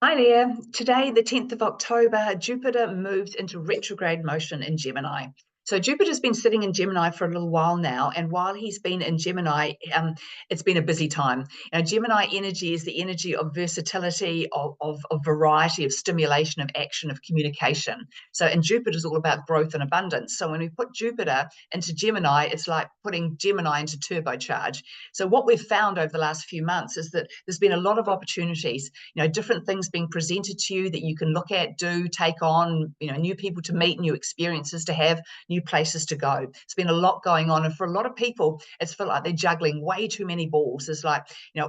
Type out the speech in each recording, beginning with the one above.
Hi there. Today, the 10th of October, Jupiter moves into retrograde motion in Gemini. So Jupiter's been sitting in Gemini for a little while now, and while he's been in Gemini, it's been a busy time. Gemini energy is the energy of versatility, of variety, of stimulation, of action, of communication. So, and Jupiter's all about growth and abundance. So when we put Jupiter into Gemini, it's like putting Gemini into turbocharge. So what we've found over the last few months is that there's been a lot of opportunities, different things being presented to you that you can look at, do, take on, new people to meet, new experiences to have, new places to go. It's been a lot going on. And for a lot of people, it's felt like they're juggling way too many balls. It's like,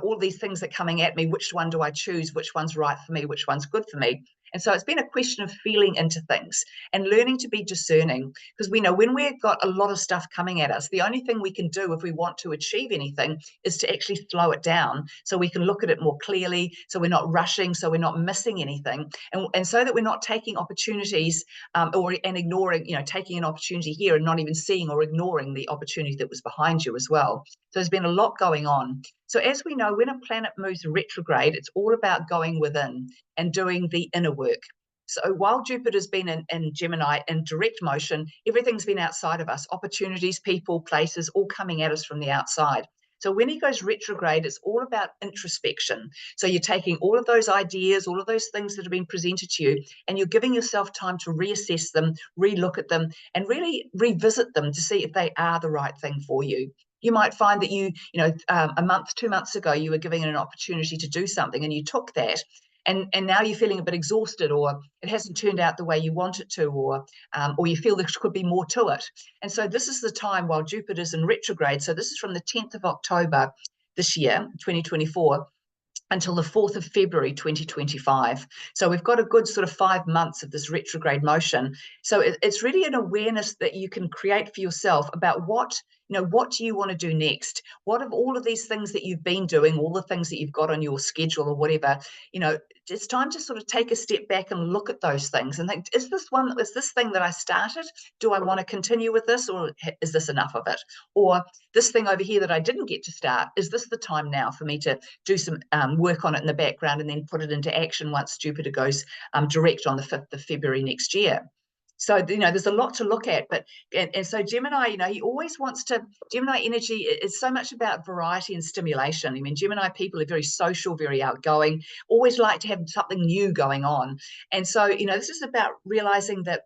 all these things are coming at me. Which one do I choose? Which one's right for me? Which one's good for me? And so it's been a question of feeling into things and learning to be discerning, because we know when we've got a lot of stuff coming at us, the only thing we can do if we want to achieve anything is to actually slow it down so we can look at it more clearly, so we're not rushing, so we're not missing anything, and so that we're not taking opportunities and ignoring, taking an opportunity here and not even seeing or ignoring the opportunity that was behind you as well. So there's been a lot going on. So as we know, when a planet moves retrograde, it's all about going within and doing the inner work. So while Jupiter's been in Gemini in direct motion, everything's been outside of us, opportunities, people, places, all coming at us from the outside. So when he goes retrograde, it's all about introspection. So you're taking all of those ideas, all of those things that have been presented to you, and you're giving yourself time to reassess them, relook at them, and really revisit them to see if they are the right thing for you. You might find that a month, 2 months ago, you were given an opportunity to do something and you took that. And now you're feeling a bit exhausted, or it hasn't turned out the way you want it to, or you feel there could be more to it. And so this is the time while Jupiter's in retrograde. So this is from the 10th of October this year, 2024, until the 4th of February 2025. So we've got a good sort of 5 months of this retrograde motion. So it's really an awareness that you can create for yourself about what do you want to do next? What of all of these things that you've been doing, all the things that you've got on your schedule or whatever, it's time to sort of take a step back and look at those things and think, is this thing that I started? Do I want to continue with this, or is this enough of it? Or this thing over here that I didn't get to start, is this the time now for me to do some work on it in the background and then put it into action once Jupiter goes direct on the 5th of February next year? So, there's a lot to look at, and so Gemini, he always wants to, Gemini energy is so much about variety and stimulation. I mean, Gemini people are very social, very outgoing, always like to have something new going on. And so, this is about realizing that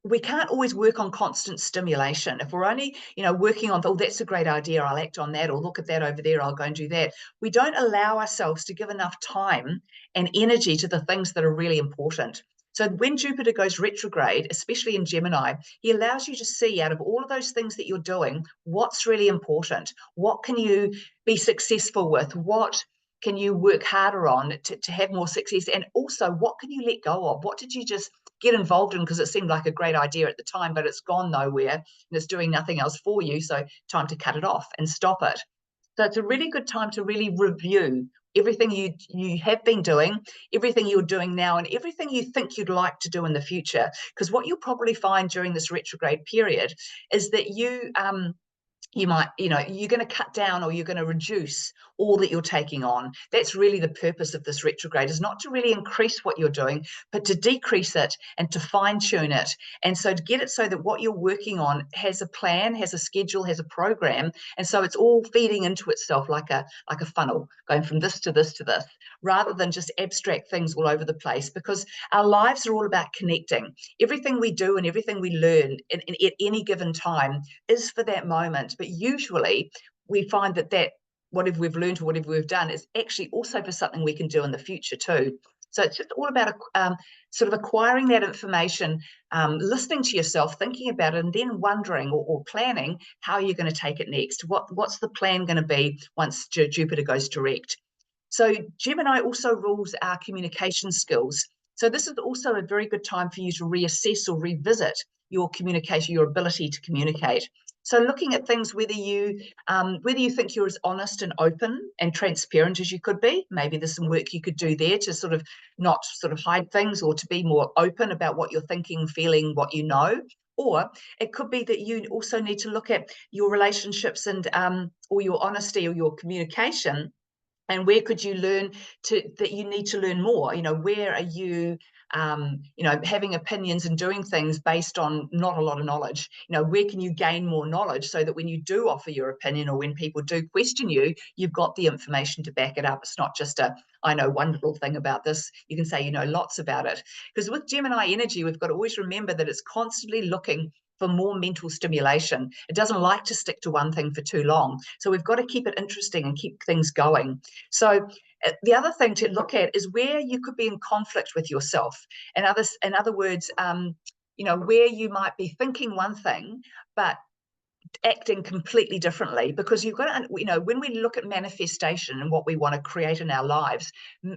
we can't always work on constant stimulation. If we're only, working on, oh, that's a great idea, I'll act on that, or look at that over there, I'll go and do that. We don't allow ourselves to give enough time and energy to the things that are really important. So when Jupiter goes retrograde, especially in Gemini, he allows you to see out of all of those things that you're doing, what's really important. What can you be successful with? What can you work harder on to have more success? And also, what can you let go of? What did you just get involved in because it seemed like a great idea at the time, but it's gone nowhere and it's doing nothing else for you? So time to cut it off and stop it. So it's a really good time to really review everything you have been doing, everything you're doing now, and everything you think you'd like to do in the future. Because what you'll probably find during this retrograde period is that you might, you're going to cut down or you're going to reduce all that you're taking on. That's really the purpose of this retrograde, is not to really increase what you're doing, but to decrease it and to fine tune it. And so to get it so that what you're working on has a plan, has a schedule, has a program. And so it's all feeding into itself like a funnel, going from this to this to this, rather than just abstract things all over the place, because our lives are all about connecting. Everything we do and everything we learn at any given time is for that moment. But usually we find that whatever we've learned or whatever we've done is actually also for something we can do in the future too. So it's just all about sort of acquiring that information, listening to yourself, thinking about it, and then wondering or planning how you're going to take it next. What's the plan going to be once Jupiter goes direct? So Gemini also rules our communication skills. So this is also a very good time for you to reassess or revisit your communication, your ability to communicate. So looking at things, whether you think you're as honest and open and transparent as you could be, maybe there's some work you could do there to sort of not sort of hide things, or to be more open about what you're thinking, feeling, what you know. Or it could be that you also need to look at your relationships and or your honesty or your communication And where could you learn that you need to learn more? Where are you having opinions and doing things based on not a lot of knowledge? Where can you gain more knowledge so that when you do offer your opinion, or when people do question you, you've got the information to back it up. It's not just I know one little thing about this. You can say you know lots about it. Because with Gemini energy, we've got to always remember that it's constantly looking for more mental stimulation. It doesn't like to stick to one thing for too long. So we've got to keep it interesting and keep things going. So the other thing to look at is where you could be in conflict with yourself. In other words, where you might be thinking one thing, but acting completely differently. Because you've got to, when we look at manifestation and what we want to create in our lives,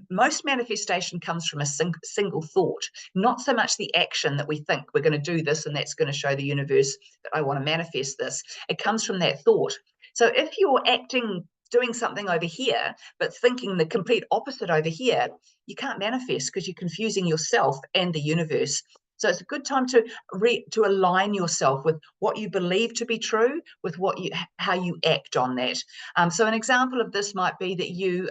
most manifestation comes from a single thought, not so much the action that we think we're going to do this and that's going to show the universe that I want to manifest this. It comes from that thought. So if you're doing something over here, but thinking the complete opposite over here, you can't manifest, because you're confusing yourself and the universe. So it's a good time to align yourself with what you believe to be true, with how you act on that. So an example of this might be that you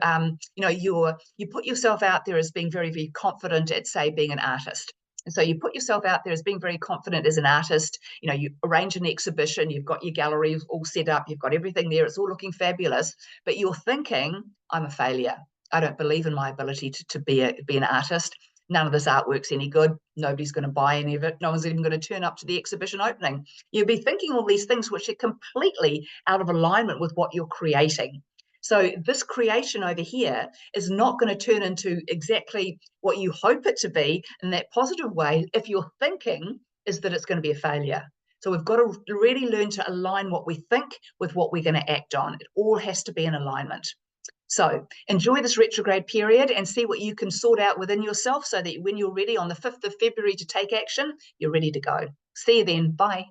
put yourself out there as being very, very confident at, say, being an artist. And so you put yourself out there as being very confident as an artist. You arrange an exhibition, you've got your gallery all set up, you've got everything there, it's all looking fabulous, but you're thinking, I'm a failure. I don't believe in my ability to be an artist. None of this artwork's any good. Nobody's going to buy any of it. No one's even going to turn up to the exhibition opening. You'll be thinking all these things which are completely out of alignment with what you're creating. So this creation over here is not going to turn into exactly what you hope it to be in that positive way if your thinking is that it's going to be a failure. So we've got to really learn to align what we think with what we're going to act on. It all has to be in alignment. So enjoy this retrograde period and see what you can sort out within yourself, so that when you're ready on the 5th of February to take action, you're ready to go. See you then. Bye.